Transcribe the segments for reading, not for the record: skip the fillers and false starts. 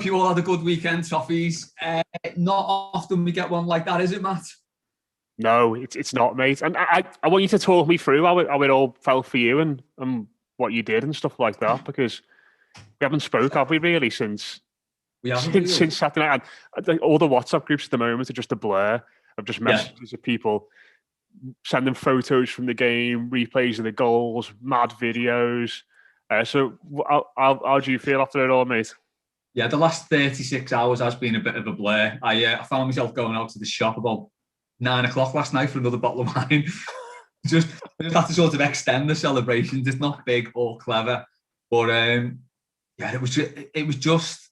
you all had a good weekend, Toffees. Not often we get one like that, is it, Matt? No, it's not, mate. And I want you to talk me through how it all felt for you and what you did and stuff like that, because we haven't spoke, have we, really, since Saturday night. All the WhatsApp groups at the moment are just a blur of just messages of people sending photos from the game, replays of the goals, mad videos. So how do you feel after it all, mate? Yeah, the last 36 hours has been a bit of a blur. I found myself going out to the shop about 9 o'clock last night for another bottle of wine. just have to sort of extend the celebrations. It's not big or clever, but it was just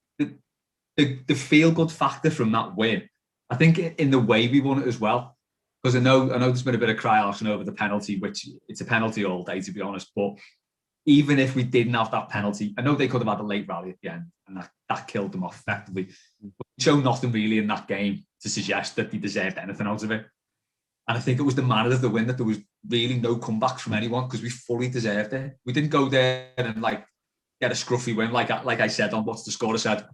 the feel good factor from that win. I think in the way we won it as well, because I know there's been a bit of cry arsing over the penalty, which it's a penalty all day, to be honest. But even if we didn't have that penalty, I know they could have had a late rally at the end, and that killed them off effectively. But we showed nothing really in that game to suggest that they deserved anything out of it. And I think it was the manner of the win that there was really no comeback from anyone, because we fully deserved it. We didn't go there and get a scruffy win, like I said on What's the Score. I said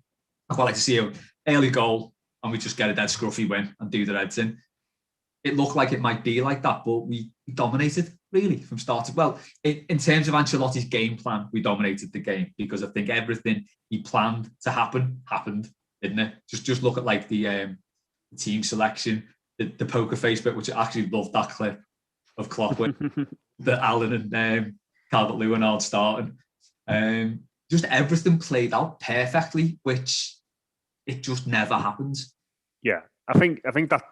I'd quite like to see an early goal and we just get a dead scruffy win and do the Reds in. It looked like it might be like that, but we dominated really from start to, well, in terms of Ancelotti's game plan, we dominated the game, because I think everything he planned to happen happened, didn't it? Just look at the team selection, the poker face bit, which I actually loved that clip of Klopp with the Allen and Calvert-Lewin all starting. Just everything played out perfectly, which it just never happens. Yeah, I think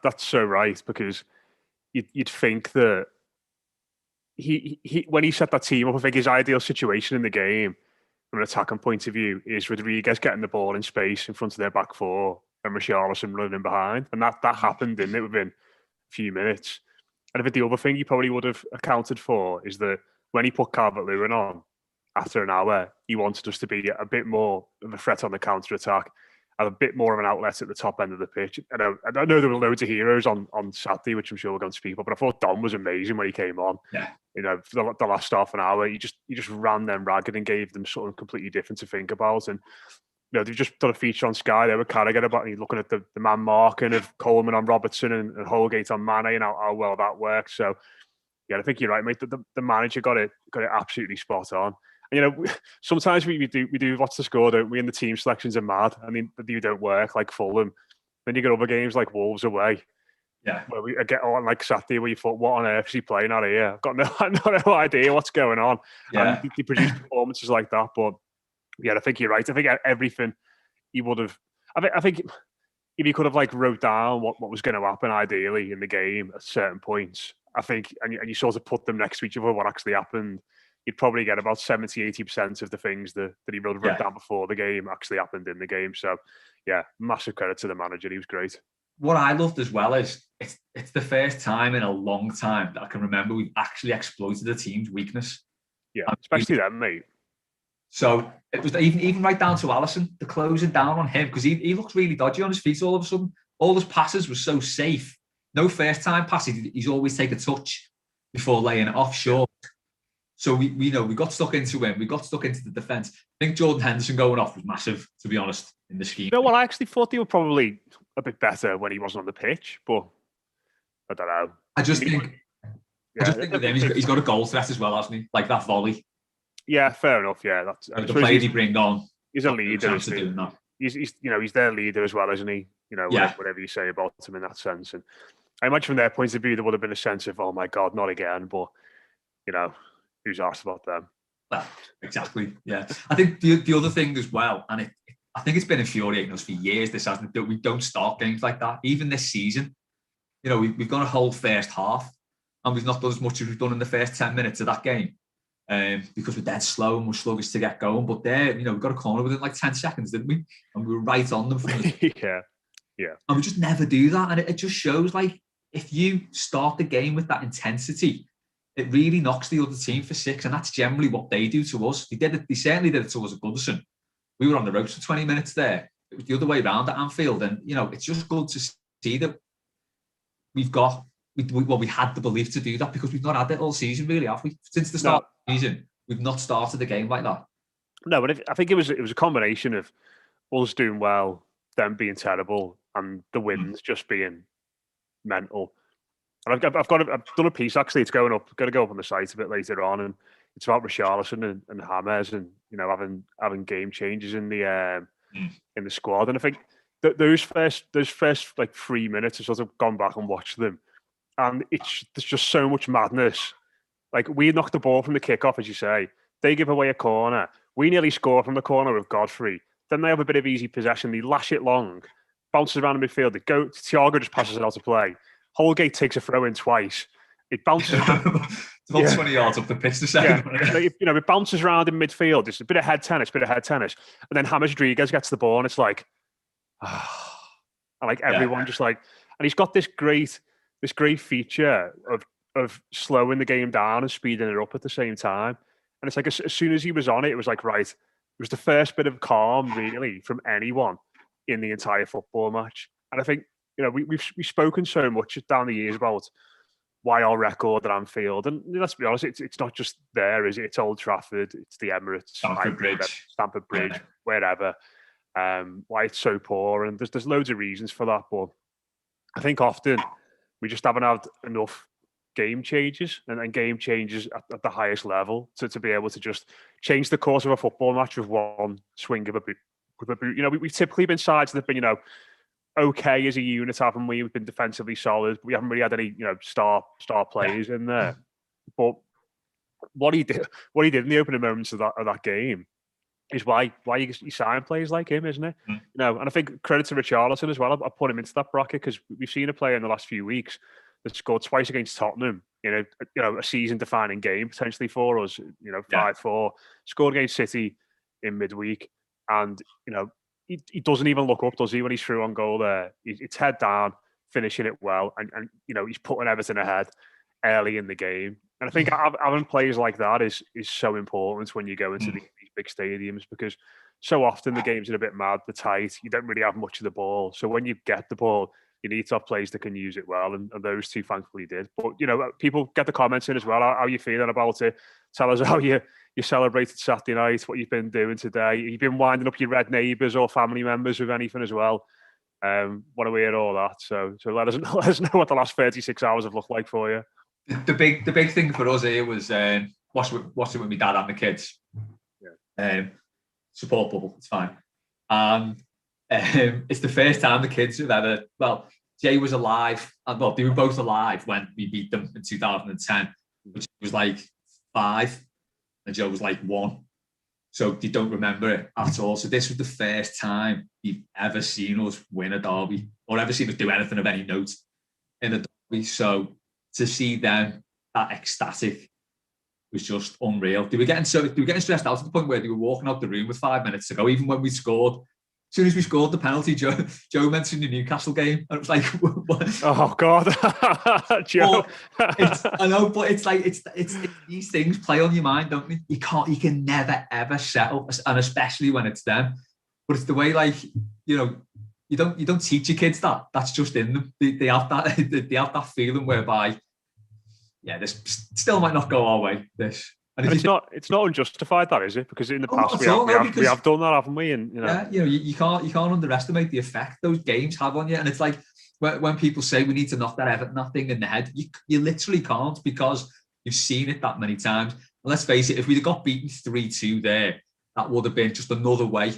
that's so right, because you'd think that he when he set that team up, I think his ideal situation in the game from an attacking point of view is Rodriguez getting the ball in space in front of their back four and Richarlison running behind, and that happened, didn't it, within a few minutes. And I think the other thing he probably would have accounted for is that when he put Calvert-Lewin on after an hour, he wanted us to be a bit more of a threat on the counter-attack, have a bit more of an outlet at the top end of the pitch. And I know there were loads of heroes on Saturday, which I'm sure we're going to speak about, but I thought Don was amazing when he came on. Yeah. For the last half an hour, he just ran them ragged and gave them something completely different to think about. And they've just done a feature on Sky there with Carragher about looking at the man marking of Coleman on Robertson and Holgate on Mane and how well that works. So yeah, I think you're right, mate. The manager got it absolutely spot on. And, sometimes we do What's the Score, don't we? And the team selections are mad. I mean, they don't work, like Fulham. Then you get other games like Wolves away. Yeah. Where we get on like Saturday, where you thought, what on earth is he playing out of here? I've got no idea what's going on. Yeah. And they produce performances like that. But yeah, I think you're right. I think everything he would have. I think if he could have wrote down what was going to happen ideally in the game at certain points, I think, and you sort of put them next to each other, what actually happened, you'd probably get about 70-80% of the things that he wrote down before the game actually happened in the game. So yeah, massive credit to the manager. He was great. What I loved as well is it's the first time in a long time that I can remember we've actually exploited a team's weakness. Yeah, especially them, mate. So it was even right down to Alisson, the closing down on him, because he looked really dodgy on his feet all of a sudden. All his passes were so safe. No first time pass. He's always take a touch before laying it off short. So we got stuck into him. We got stuck into the defence. I think Jordan Henderson going off was massive, to be honest, in the scheme. You know what? I actually thought they were probably a bit better when he wasn't on the pitch, but I don't know. I just think with him, he's got a goal threat as well, hasn't he? Like that volley. Yeah, fair enough. Yeah, that's the player he bring on. He's a leader. He's their leader as well, isn't he? Whatever you say about him in that sense. And I imagine from their point of view, there would have been a sense of, oh my God, not again. But who's asked about them? Well, exactly. Yeah, I think the other thing as well, and I think it's been infuriating us for years. This hasn't, that we don't start games like that. Even this season, we've got a whole first half, and we've not done as much as we've done in the first 10 minutes of that game. Because we're dead slow and we're sluggish to get going. But there, we got a corner within 10 seconds, didn't we? And we were right on them. Yeah. And we just never do that. And it just shows, if you start the game with that intensity, it really knocks the other team for six. And that's generally what they do to us. They certainly did it to us at Goodison. We were on the ropes for 20 minutes there. It was the other way around at Anfield. And, it's just good to see that we had the belief to do that, because we've not had it all season, really, have we? Since the start of the season, we've not started the game like that. No, but I think it was a combination of us doing well, them being terrible, and the wins just being mental. And I've done a piece actually. It's going to go up on the site a bit later on, and it's about Richarlison and James, and having game changes in the squad. And I think that those first like 3 minutes, I've sort of gone back and watched them, and there's just so much madness. Like, we knocked the ball from the kickoff, as you say. They give away a corner. We nearly score from the corner with Godfrey. Then they have a bit of easy possession. They lash it long, bounces around the midfield. Thiago just passes it out to play. Holgate takes a throw in twice. It bounces. It's about 20 yards up the pitch to say. Yeah. It bounces around in midfield. It's a bit of head tennis. And then James Rodriguez gets the ball, and it's like, and like everyone just like, and he's got this great feature of slowing the game down and speeding it up at the same time. And it's like, as soon as he was on it, it was like, right, it was the first bit of calm really from anyone in the entire football match. And I think, we've spoken so much down the years about why our record at Anfield, and let's be honest, it's not just there, is it? It's Old Trafford, it's the Emirates, Stamford Bridge, wherever. Why it's so poor, and there's loads of reasons for that. But I think often we just haven't had enough game changes and game changes at the highest level to be able to just change the course of a football match with one swing of a boot. We've typically been sides that have been, okay as a unit, haven't we? We've been defensively solid. We haven't really had any, star players in there. But what he did in the opening moments of that game is why you sign players like him, isn't it? And I think credit to Richarlison as well. I put him into that bracket because we've seen a player in the last few weeks that scored twice against Tottenham in a season-defining game potentially for us. 5-4, scored against City in midweek, and he doesn't even look up, does he, when he's through on goal there? It's head down, finishing it well, and he's putting Everton ahead early in the game. And I think having players like that is so important when you go into these big stadiums, because so often the games are a bit mad, they're tight, you don't really have much of the ball. So when you get the ball, you need to have players that can use it well, and those two thankfully did. But people get the comments in as well. How you feeling about it? Tell us how you celebrated Saturday night, what you've been doing today. You've been winding up your red neighbours or family members with anything as well. Want to hear all that. So let us know what the last 36 hours have looked like for you. The big thing for us here was watching with my dad and the kids. Yeah. Support bubble, it's fine. It's the first time the kids have ever. Well, Jay was alive, and they were both alive when we beat them in 2010, which was like 5, and Joe was like 1. So they don't remember it at all. So this was the first time you've ever seen us win a derby, or ever seen us do anything of any note in a derby. So to see them that ecstatic was just unreal. They were getting stressed out to the point where they were walking out the room with 5 minutes to go, even when we scored. As soon as we scored the penalty, Joe mentioned the Newcastle game, and it was like, what? Oh God, Joe. I know, but it's like it's these things play on your mind, don't they? You can never ever settle, and especially when it's them. But it's the way, like, you don't teach your kids that. That's just in them. They have that feeling whereby, this still might not go our way. This. And it's not unjustified, that, is it? Because in the past we have done that, haven't we? And you can't underestimate the effect those games have on you. And it's like when people say we need to knock that Everton thing in the head, you literally can't, because you've seen it that many times. And let's face it, if we'd have got beaten 3-2 there, that would have been just another way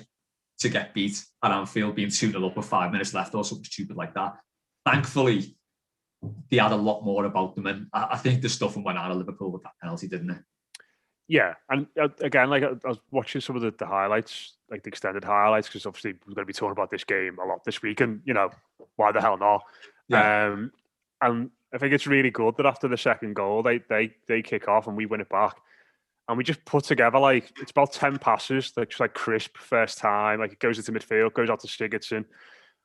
to get beat at Anfield, being 2-0 up with 5 minutes left or something stupid like that. Thankfully, they had a lot more about them, and I think the stuff went out of Liverpool with that penalty, didn't it? Yeah, and again, like, I was watching some of the highlights, like the extended highlights, because obviously we're going to be talking about this game a lot this week, and why the hell not? Yeah. And I think it's really good that after the second goal, they kick off and we win it back, and we just put together, like, it's about 10 passes, like, just like crisp first time, like it goes into midfield, goes out to Sigurdsson, and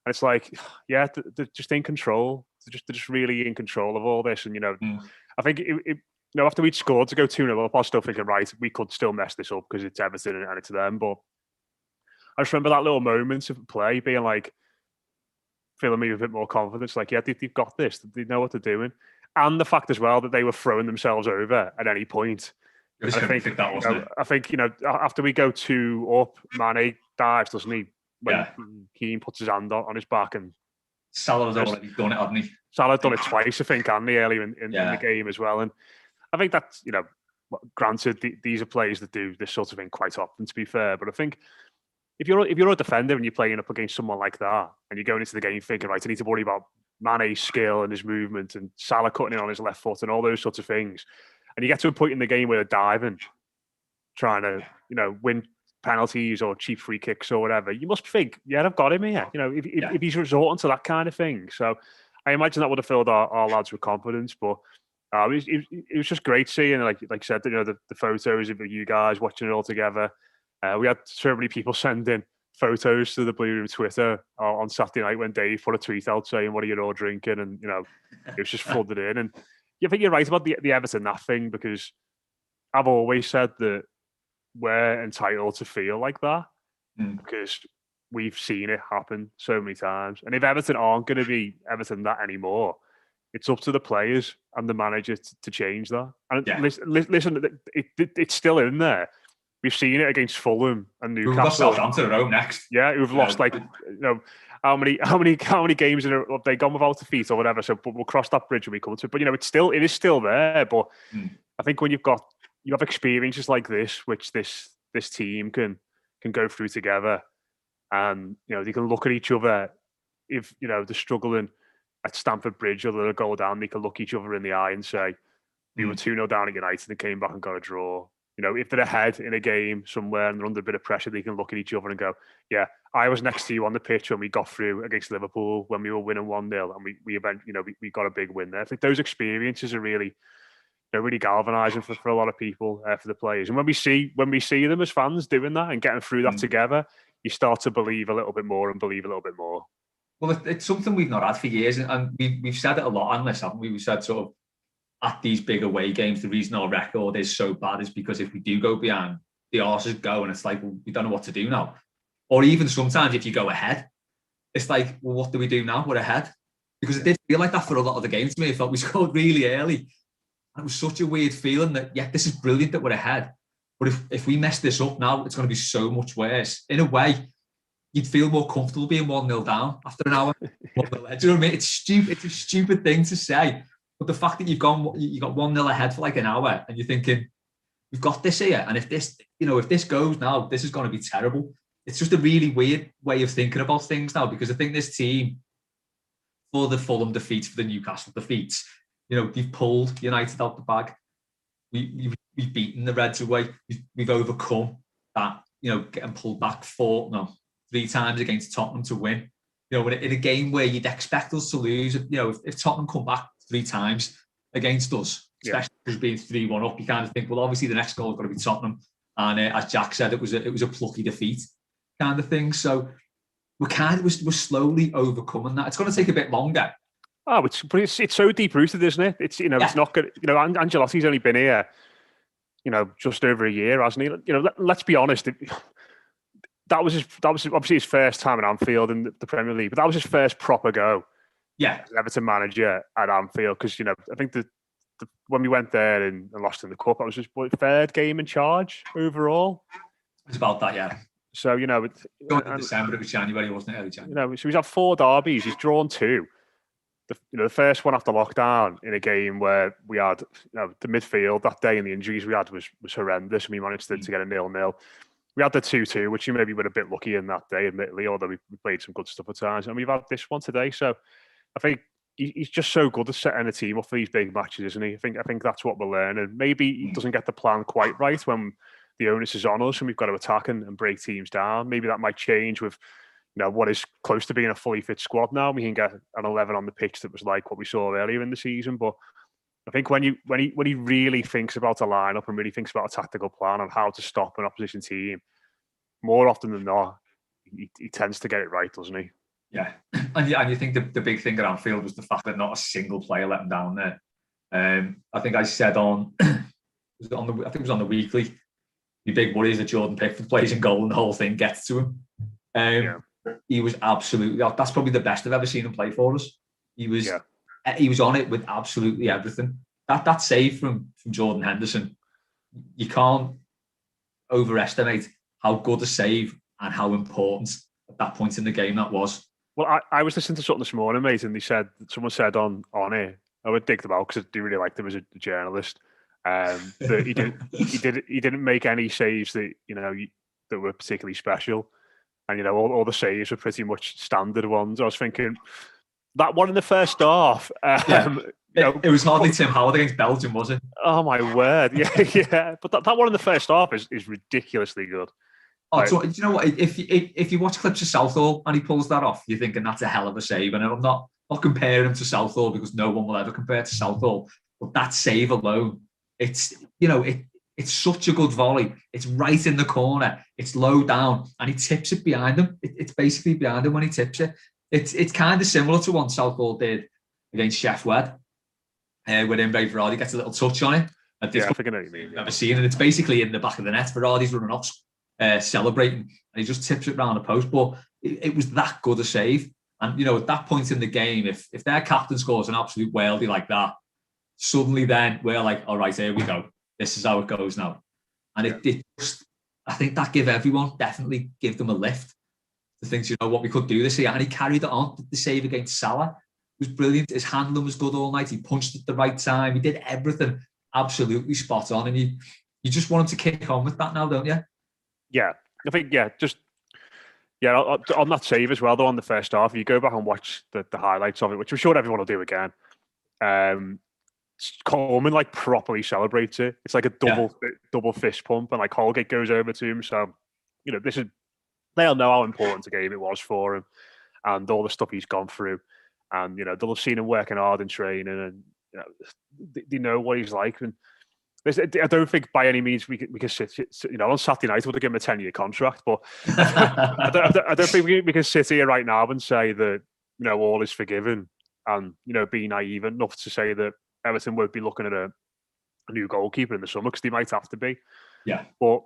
it's like, they're just in control. They're just really in control of all this, and I think it after we'd scored to go 2-0 up, I was still thinking, right, we could still mess this up because it's Everton and it's them. But I just remember that little moment of play being like, filling me with a bit more confidence. Like, they've got this. They know what they're doing. And the fact as well that they were throwing themselves over at any point. I think after we go 2 up, Mane dives, doesn't he? when Keane puts his hand on his back, and Salah's already done it, hasn't he? Salah done it twice, I think, hadn't he, earlier in the game as well. And I think that's, granted, these are players that do this sort of thing quite often, to be fair. But I think if you're a defender and you're playing up against someone like that, and you're going into the game thinking, right, I need to worry about Mane's skill and his movement, and Salah cutting in on his left foot and all those sorts of things, and you get to a point in the game where they're diving, trying to, win penalties or cheap free kicks or whatever, you must think, yeah, I've got him here. If he's resorting to that kind of thing. So I imagine that would have filled our lads with confidence. But it was just great seeing, like I said, the photos of you guys watching it all together. We had so many people sending photos to the Blue Room Twitter on Saturday night when Dave put a tweet out saying, "What are you all drinking?" And it was just flooded in. And I think you're right about the Everton that thing, because I've always said that we're entitled to feel like that because we've seen it happen so many times. And if Everton aren't going to be Everton that anymore, it's up to the players and the manager to change that. And listen, it's still in there. We've seen it against Fulham and Newcastle. We've got Southampton at home next. Yeah, we've lost how many games have they gone without defeat or whatever. So, but we'll cross that bridge when we come to it. But it is still there. But I think when you have experiences like this, which this team can go through together, and they can look at each other if they're struggling at Stamford Bridge or they'll go down. They can look each other in the eye and say, "We were 2-0 down at United and came back and got a draw." If they're ahead in a game somewhere and they're under a bit of pressure, they can look at each other and go, "Yeah, I was next to you on the pitch when we got through against Liverpool when we were winning 1-0, and we got a big win there." I think those experiences are really galvanising for a lot of people, for the players. And when we see them as fans doing that and getting through that together, you start to believe a little bit more and believe a little bit more. Well, it's something we've not had for years, and we've said it a lot on this, haven't we? We've said sort of at these big away games, the reason our record is so bad is because if we do go behind, the arses go, and it's like, well, we don't know what to do now. Or even sometimes if you go ahead, it's like, well, what do we do now? We're ahead. Because it did feel like that for a lot of the games to me. I thought we scored really early. And it was such a weird feeling that, yeah, this is brilliant that we're ahead. But if we mess this up now, it's going to be so much worse. In a way, you'd feel more comfortable being 1-0 down after an hour. Do you know what I mean? It's stupid. It's a stupid thing to say. But the fact that you got 1-0 ahead for like an hour and you're thinking, we've got this here. And if this goes now, this is going to be terrible. It's just a really weird way of thinking about things now, because I think this team, for the Fulham defeats, for the Newcastle defeats, they've pulled United out the bag. We've beaten the Reds away. We've overcome that, getting pulled back 3 times against Tottenham to win. In a game where you'd expect us to lose, if Tottenham come back 3 times against us, especially because being 3-1 up, you kind of think, well, obviously the next goal is going to be Tottenham. And as Jack said, it was a plucky defeat kind of thing. So we're slowly overcoming that. It's going to take a bit longer. Oh, it's so deep rooted, isn't it? It's it's not good. Ancelotti's only been here, just over a year, hasn't he? Let's be honest. That was obviously his first time at Anfield in the Premier League, but that was his first proper go. Yeah, as Everton manager at Anfield, because I think when we went there and lost in the cup, that was his 3rd game in charge overall. It's about that, yeah. So going to December, it was January, wasn't it? Early January. So he's had 4 derbies. He's drawn 2. The first one after lockdown in a game where we had the midfield that day and the injuries we had was horrendous, and we managed to get a 0-0. We had the 2-2, which maybe were a bit lucky in that day, admittedly, although we played some good stuff at times. And we've had this one today. So I think he's just so good at setting a team up for these big matches, isn't he? I think that's what we're learning. Maybe he doesn't get the plan quite right when the onus is on us and we've got to attack and break teams down. Maybe that might change with what is close to being a fully fit squad now. We can get an 11 on the pitch that was like what we saw earlier in the season. But I think when he really thinks about a lineup and really thinks about a tactical plan on how to stop an opposition team, more often than not, he tends to get it right, doesn't he? Yeah, and you think the big thing at Anfield was the fact that not a single player let him down there. I think I said on the weekly, the big worry is that Jordan Pickford plays in goal and the whole thing gets to him. He was absolutely, that's probably the best I've ever seen him play for us. He was on it with absolutely everything. That save from Jordan Henderson, you can't overestimate how good a save and how important at that point in the game that was. Well, I was listening to something this morning, mate, and someone said on it, I would dig them out because I do really like him as a journalist. That he didn't make any saves that that were particularly special, and all the saves were pretty much standard ones. I was thinking that one in the first half. It was hardly Tim Howard against Belgium, was it? Oh my word, yeah. But that one in the first half is ridiculously good. Oh, so, do you know what? If you watch clips of Southall and he pulls that off, you're thinking that's a hell of a save. And I'm not comparing him to Southall because no one will ever compare to Southall. But that save alone, it's such a good volley. It's right in the corner. It's low down, and he tips it behind him. It's basically behind him when he tips it. It's kind of similar to what Southall did against Chef Wed, where Imre Varadi gets a little touch on it. I think I know what you mean. I've never seen it. It's basically in the back of the net. Varadi's running off, celebrating, and he just tips it round the post. But it was that good a save. And at that point in the game, if their captain scores an absolute worldie like that, suddenly then we're like, all right, here we go. This is how it goes now. And it just, I think that definitely give them a lift to think, what we could do this year. And he carried it on. The save against Salah was brilliant. His handling was good all night. He punched at the right time. He did everything absolutely spot on. And you just want him to kick on with that now, don't you? Yeah, I think, on that save as well, though, on the first half, you go back and watch the highlights of it, which I'm sure everyone will do again. Coleman properly celebrates it. It's like a double fist pump, and Holgate goes over to him. So, they'll know how important a game it was for him, and all the stuff he's gone through, and they'll have seen him working hard in training, and they know what he's like. And I don't think by any means we can sit on Saturday night we'll give him a 10-year contract, but I don't think we can sit here right now and say that all is forgiven, and be naive enough to say that Everton won't be looking at a new goalkeeper in the summer, because they might have to be. Yeah, but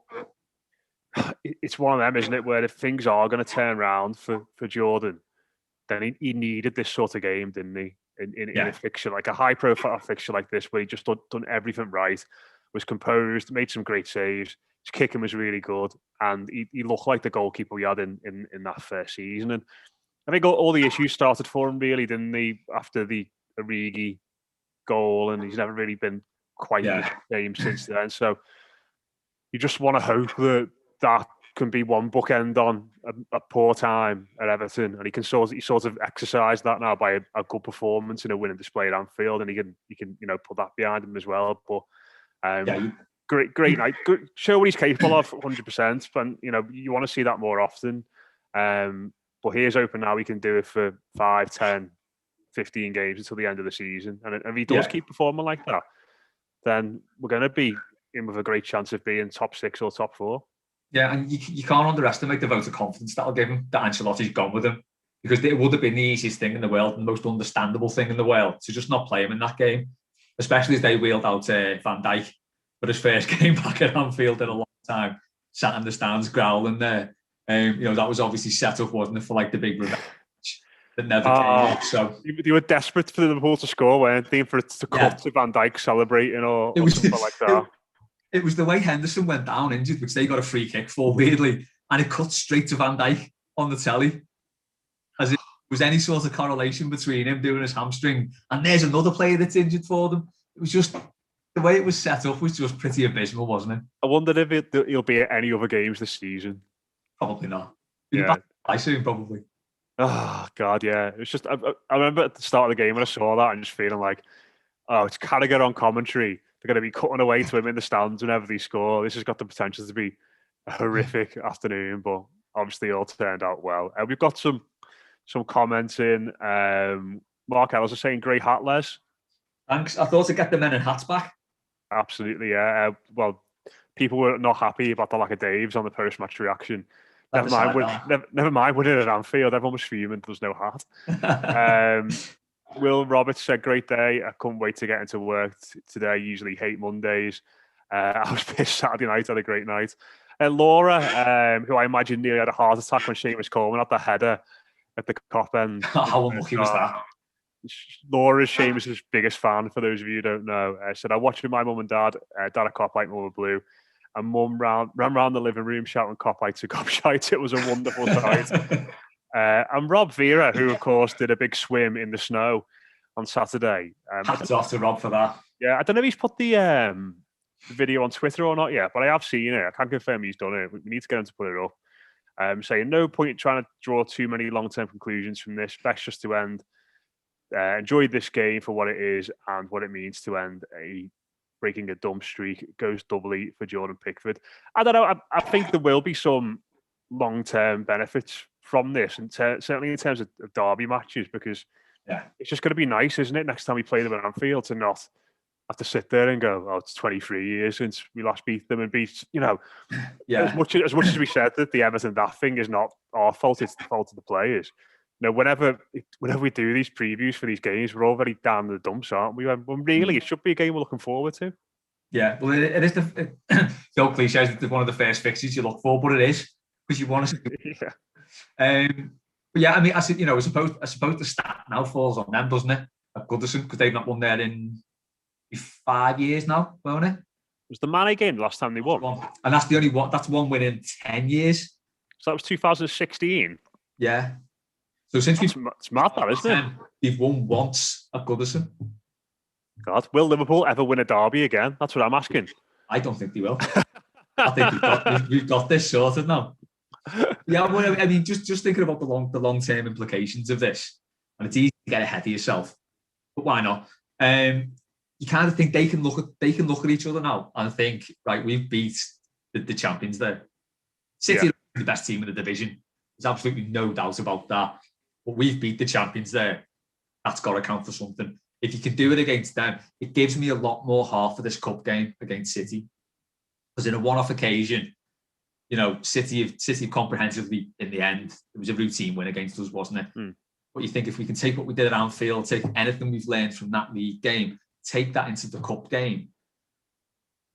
it's one of them, isn't it, where if things are going to turn around for Jordan, then he needed this sort of game, didn't he? In a fixture, like a high-profile fixture like this, where he just done everything right, was composed, made some great saves, his kicking was really good, and he looked like the goalkeeper we had in that first season. And I think all the issues started for him, really, didn't they, after the Origi goal, and he's never really been quite the same since then. So you just want to hope that can be one bookend on a poor time at Everton, and he sort of exercise that now by a good performance in a winning display at Anfield, and he can put that behind him as well. But great night, show what he's capable of, 100%. And you want to see that more often. But here's hoping now he can do it for 5, 10, 15 games until the end of the season, and if he does keep performing like that, then we're going to be in with a great chance of being top 6 or top 4. Yeah, and you can't underestimate the vote of confidence that'll give him that Ancelotti's gone with him, because it would have been the easiest thing in the world, and the most understandable thing in the world, to just not play him in that game, especially as they wheeled out Van Dijk for his first game back at Anfield in a long time, sat in the stands growling there. That was obviously set up, wasn't it, for the big revenge that never came. So they were desperate for Liverpool to score, weren't they? For it to cut to Van Dijk celebrating or something like that. It was the way Henderson went down injured, which they got a free kick for, weirdly, and it cut straight to Van Dijk on the telly, as if there was any sort of correlation between him doing his hamstring and there's another player that's injured for them. It was just, the way it was set up was just pretty abysmal, wasn't it? I wonder if he'll be at any other games this season. Probably not. I soon, probably. Oh, God, yeah. It was just, I remember at the start of the game when I saw that and just feeling like, oh, it's Carragher on commentary. They're going to be cutting away to him in the stands whenever they score. This has got the potential to be a horrific afternoon, but obviously all turned out well. We've got some comments in. Mark Ellis is saying, great hat, Les. Thanks. I thought to get the men in hats back. Absolutely, yeah. Well, people were not happy about the lack of Daves on the post-match reaction. Never mind winning at Anfield. Everyone was fuming there was no hat. Will Roberts said, great day. I couldn't wait to get into work today. Usually hate Mondays. I was pissed Saturday night. Had a great night. Laura, who I imagine nearly had a heart attack when Seamus Coleman had the header at the Cop end. How unlucky was that? Laura's Seamus' biggest fan, for those of you who don't know. Said, I watched with my mum and dad. Dad a Cop, like Mum Blue. and Mum ran round the living room shouting "Cop out to cop shite." It was a wonderful sight. And Rob Vera, who of course did a big swim in the snow on Saturday. Hats off to Rob for that. Yeah, I don't know if he's put the video on Twitter or not yet, but I have seen it. I can't confirm he's done it. We need to get him to put it up. Saying no point trying to draw too many long-term conclusions from this. Best just to end. Enjoyed this game for what it is and what it means to end breaking a dumb streak. It goes doubly for Jordan Pickford. I don't know. I think there will be some long-term benefits from this, and certainly in terms of derby matches, because it's just going to be nice, isn't it? Next time we play them at Anfield, to not have to sit there and go, "Oh, it's 23 years since we last beat them," and beat, as much as we said that the Everton that thing is not our fault, it's the fault of the players. Whenever we do these previews for these games, we're all very down in the dumps, aren't we? When really, it should be a game we're looking forward to. Yeah, well, it is the old cliche is one of the first fixes you look for, but it is because you want to. But yeah, I mean, I suppose the stat now falls on them, doesn't it? At Goodison, because they've not won there in 5 years now, won't it? Was the Mane game the last time they won? And that's the only one. That's one win in 10 years. So that was 2016. Yeah. So since it's mad, that isn't it? They've won once at Goodison. God, will Liverpool ever win a derby again? That's what I'm asking. I don't think they will. I think we've got this sorted now. Yeah, well, I mean, just thinking about the long-term implications of this, and it's easy to get ahead of yourself, but why not? You kind of think they can look at each other now and think, right, we've beat the champions there. City are the best team in the division. There's absolutely no doubt about that. But we've beat the champions there. That's got to count for something. If you can do it against them, it gives me a lot more heart for this cup game against City. Because in a one-off occasion, City comprehensively, in the end, it was a routine win against us, wasn't it? But you think if we can take what we did at Anfield, take anything we've learned from that league game, take that into the cup game,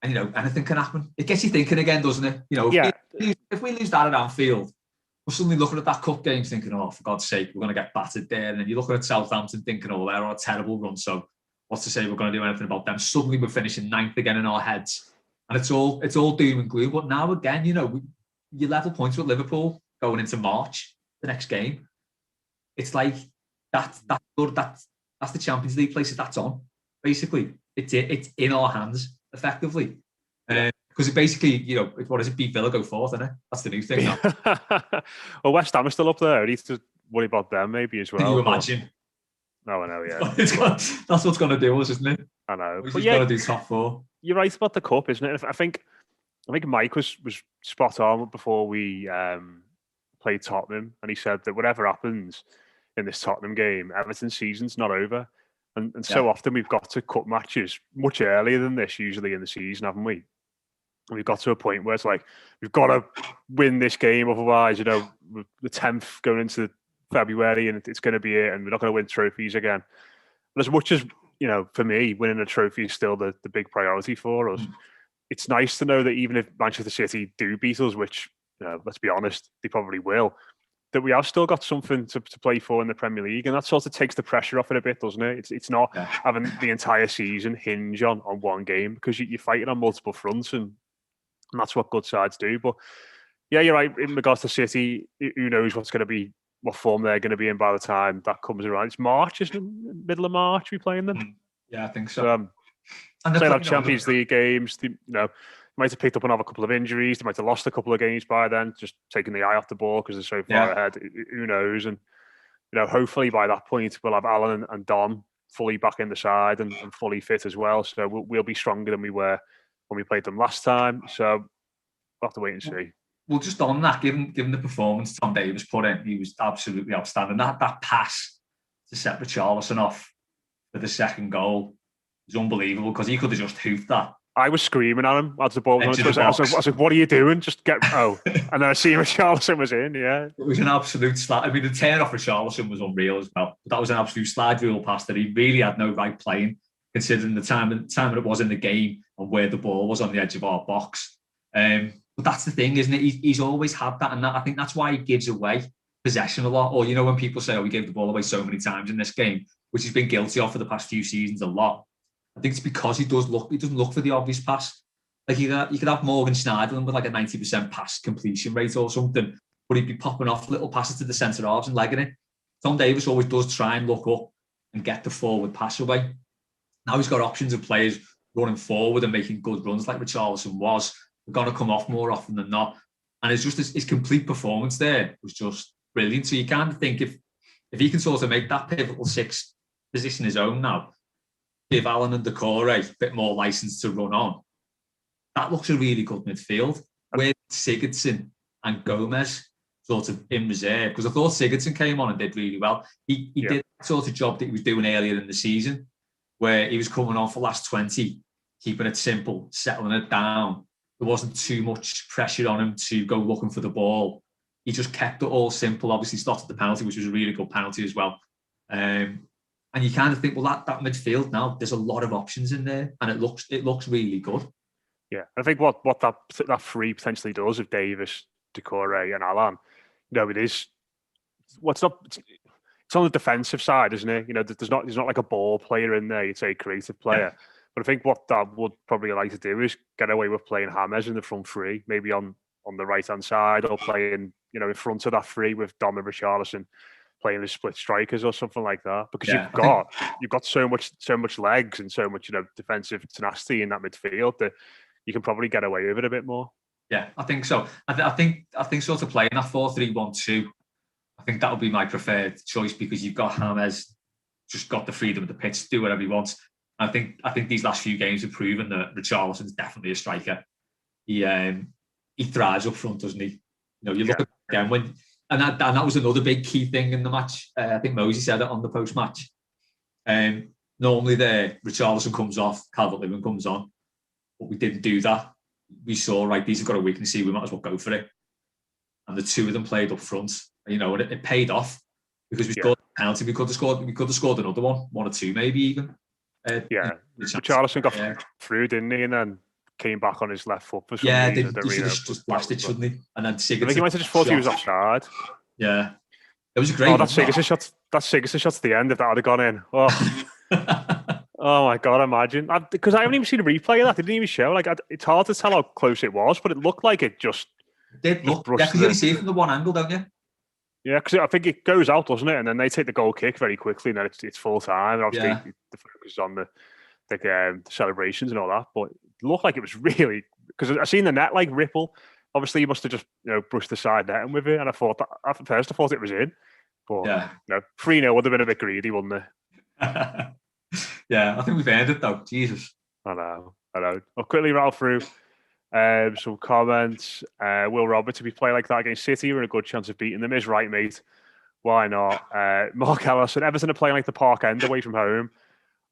and anything can happen. It gets you thinking again, doesn't it? If we lose that at Anfield, we're suddenly looking at that cup game thinking, oh, for God's sake, we're going to get battered there. And then you're looking at Southampton thinking, oh, they're on a terrible run, so what's to say we're going to do anything about them? Suddenly we're finishing 9th again in our heads, and it's all doom and gloom. But now again, you level points with Liverpool going into March, the next game. It's like that's good. That's the Champions League places that's on. Basically, it's in our hands effectively. Because it basically, what is it? Beat Villa, go fourth, isn't it? That's the new thing now. Well, West Ham are still up there. I need to worry about them maybe as well. Can you imagine? No, I know, yeah. That's what's going to do us, isn't it? I know. We've got to do top four. You're right about the cup, isn't it? I think Mike was spot on before we played Tottenham, and he said that whatever happens in this Tottenham game, Everton's season's not over. And so often we've got to cut matches much earlier than this, usually in the season, haven't we? And we've got to a point where it's like, we've got to win this game, otherwise, the 10th going into February, and it's going to be it, and we're not going to win trophies again. But as much as, for me, winning a trophy is still the big priority for us, it's nice to know that even if Manchester City do beat us, which, let's be honest, they probably will, that we have still got something to play for in the Premier League, and that sort of takes the pressure off it a bit, doesn't it? It's not having the entire season hinge on one game, because you're fighting on multiple fronts, and that's what good sides do. But yeah, you're right. In regards to City, who knows what form they're going to be in by the time that comes around. It's March, isn't it? Middle of March, we playing them. Yeah, I think so. And they have Champions League games. They, might have picked up another couple of injuries. They might have lost a couple of games by then, just taking the eye off the ball because they're so far ahead. Who knows? And hopefully by that point we'll have Alan and Don fully back in the side and fully fit as well. So we'll be stronger than we were when we played them last time. So we'll have to wait and see. Well, just on that, given the performance Tom Davies put in, he was absolutely outstanding. That pass to set Richarlison off for the second goal was unbelievable, because he could have just hoofed that. I was screaming at him as the ball was on. I was like, what are you doing? Just get... Oh. And then I see Richarlison was in, yeah. It was an absolute slide. I mean, the turn off Richarlison was unreal as well. But that was an absolute slide rule pass that he really had no right playing, considering the time it was in the game and where the ball was on the edge of our box. But that's the thing, isn't it? He's always had that, and I think that's why he gives away possession a lot. Or, when people say, we gave the ball away so many times in this game, which he's been guilty of for the past few seasons a lot. I think it's because he doesn't look for the obvious pass. Like you could have Morgan Schneiderlin with like a 90% pass completion rate or something, but he'd be popping off little passes to the centre halves and legging it. Tom Davies always does try and look up and get the forward pass away. Now he's got options of players running forward and making good runs like Richarlison was. They're going to come off more often than not. And it's just his complete performance there was just brilliant. So you kind of think if he can sort of make that pivotal 6 position his own now, give Allen and Decore a bit more license to run on, that looks a really good midfield. With Sigurdsson and Gomez sort of in reserve, because I thought Sigurdsson came on and did really well. He did that sort of job that he was doing earlier in the season, where he was coming on for last 20, keeping it simple, settling it down. There wasn't too much pressure on him to go looking for the ball. He just kept it all simple. Obviously, started the penalty, which was a really good penalty as well. And you kind of think, well, that midfield now, there's a lot of options in there, and it looks really good. Yeah, I think what that three potentially does of Davis, Decore, and Allan, it is. It's on the defensive side, isn't it? There's not like a ball player in there. You'd say a creative player. Yeah. But I think what that would probably like to do is get away with playing James in the front three, maybe on the right hand side, or playing in front of that three with Dom and Richarlison playing the split strikers or something like that. Because you've got so much legs and so much defensive tenacity in that midfield that you can probably get away with it a bit more. Yeah, I think so. I think sort of playing that 4-3-1-2. I think that would be my preferred choice, because you've got James just got the freedom of the pitch to do whatever he wants. I think these last few games have proven that Richarlison's definitely a striker. He thrives up front, doesn't he? You look at again and that was another big key thing in the match. I think Mosey said it on the post match. Normally there, Richarlison comes off, Calvert-Lewin comes on, but we didn't do that. We saw, right, these have got a weakness here, we might as well go for it. And the two of them played up front. And it paid off, because we scored a penalty. We could have scored another one or two, maybe even. Richarlison got through, didn't he? And then came back on his left foot for some reason. They should have just blasted, shouldn't he? And then Sigurdsson. I think he might have just thought he was offside. Yeah, it was a great. That Sigurdsson shot at the end. If that had gone in, oh my god! Imagine, because I haven't even seen a replay of that. It didn't even show. It's hard to tell how close it was, but it looked like it just. It did look. Yeah, because you only see it from the one angle, don't you? Yeah, because I think it goes out, doesn't it? And then they take the goal kick very quickly, and then it's full time. And obviously, the focus is on the celebrations and all that. But it looked like it was really, because I seen the net ripple. Obviously, he must have just brushed the side netting with it. And I thought at first it was in, but 3-0 would have been a bit greedy, wouldn't it? Yeah, I think we've earned it though. Jesus, I know. I'll quickly rattle through. Some comments. Will Roberts, if we play like that against City, we're in a good chance of beating them. Is right, mate. Why not? Mark Ellison, Everton are playing like the Park End away from home.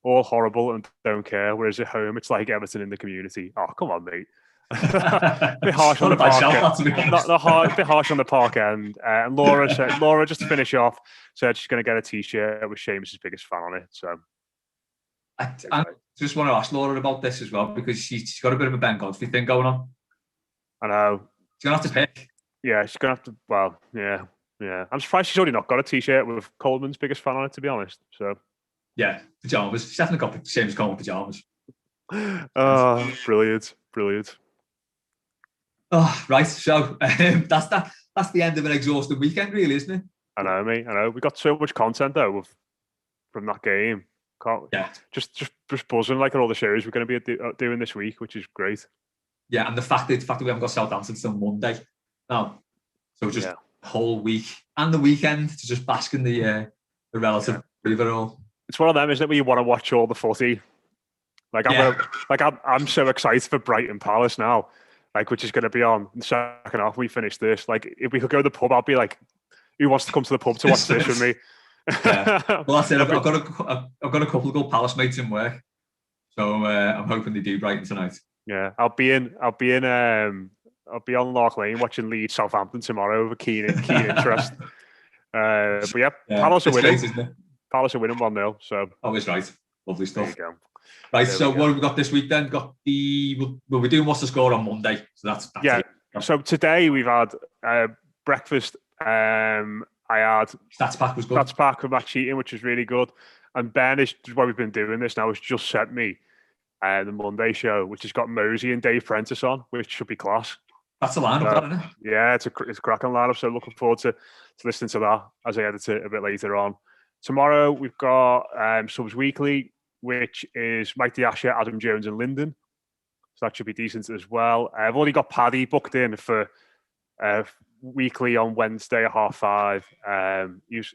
All horrible and don't care. Whereas at home, it's like Everton in the community. Oh, come on, mate. A bit harsh on the Park End. A bit harsh on the Park End. And Laura, just to finish off, said she's going to get a T-shirt with Seamus' biggest fan on it. So. I just want to ask Laura about this as well, because she's got a bit of a Ben Godfrey thing going on. I know. She's going to have to pick. Yeah, she's going to have to. Well, yeah. I'm surprised she's already not got a T-shirt with Coleman's biggest fan on it, to be honest. So. Yeah, pajamas. She's definitely got James Coleman pajamas. Oh, brilliant. Oh, right. So that's the end of an exhausting weekend, really, isn't it? I know, mate. I know. We got so much content though from that game. Just buzzing like all the shows we're going to be doing this week, which is great. Yeah, and the fact that we haven't got Southampton till Monday now, so just the whole week and the weekend to just bask in the relative of it all. It's one of them, isn't it, where you want to watch all the footy. I'm so excited for Brighton Palace now, which is going to be on in the second half. We finish this. If we could go to the pub, I'd be like, who wants to come to the pub to watch this with me? Yeah. Well, that's it. I've got a couple of good Palace mates in work, so I'm hoping they do Brighton tonight. Yeah, I'll be on Lark Lane watching Leeds Southampton tomorrow with keen interest. But Palace are winning. Great, isn't it? Palace are winning 1-0. So always right. Lovely stuff. There you go. Right. So what have we got this week then? We'll be doing what's the score on Monday. So that's it. So today we've had breakfast. I had Stats Pack was good. Stats Pack with Matt Cheating, which was really good. And Ben is why we've been doing this now. Has just sent me the Monday show, which has got Mosey and Dave Prentice on, which should be class. That's a lineup, isn't it? Yeah, it's a cracking lineup. So looking forward to listening to that as I edit it a bit later on. Tomorrow we've got Subs Weekly, which is Mike Diasha, Adam Jones, and Lyndon. So that should be decent as well. I've already got Paddy booked in for weekly on Wednesday at 5:30.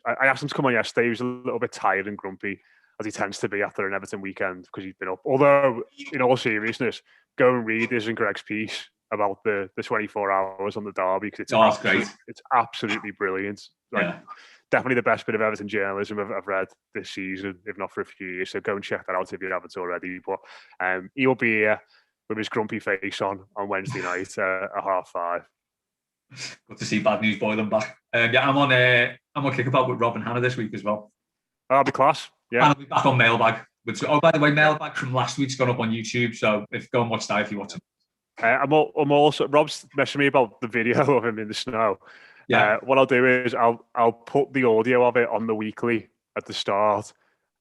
I asked him to come on yesterday. He was a little bit tired and grumpy, as he tends to be after an Everton weekend because he's been up. Although, in all seriousness, go and read his and Greg's piece about the 24 hours on the derby because it's great. It's absolutely brilliant. Definitely the best bit of Everton journalism I've read this season, if not for a few years. So go and check that out if you haven't already. But he'll be here with his grumpy face on Wednesday night at 5:30. Good to see Bad News Boylan back. I'm on Kickabout with Rob and Hannah this week as well. That'll be class. Yeah, and I'll be back on Mailbag. By the way, Mailbag from last week's gone up on YouTube, so go and watch that if you want to. I'm also Rob's messaging me about the video of him in the snow. Yeah. What I'll do is I'll put the audio of it on the weekly at the start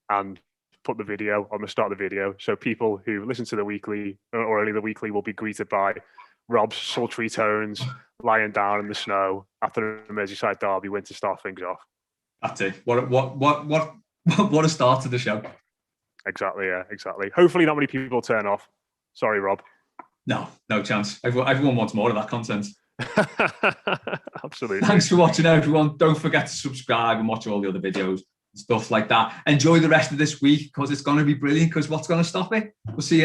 and put the video on the start of the video. So people who listen to the weekly or only the weekly will be greeted by Rob's sultry tones lying down in the snow after the Merseyside derby win to start things off. That's it. What a start to the show. Exactly, yeah, exactly. Hopefully not many people turn off. Sorry, Rob. No chance. Everyone wants more of that content. Absolutely. Thanks for watching, everyone. Don't forget to subscribe and watch all the other videos and stuff like that. Enjoy the rest of this week because it's going to be brilliant because what's going to stop it? We'll see you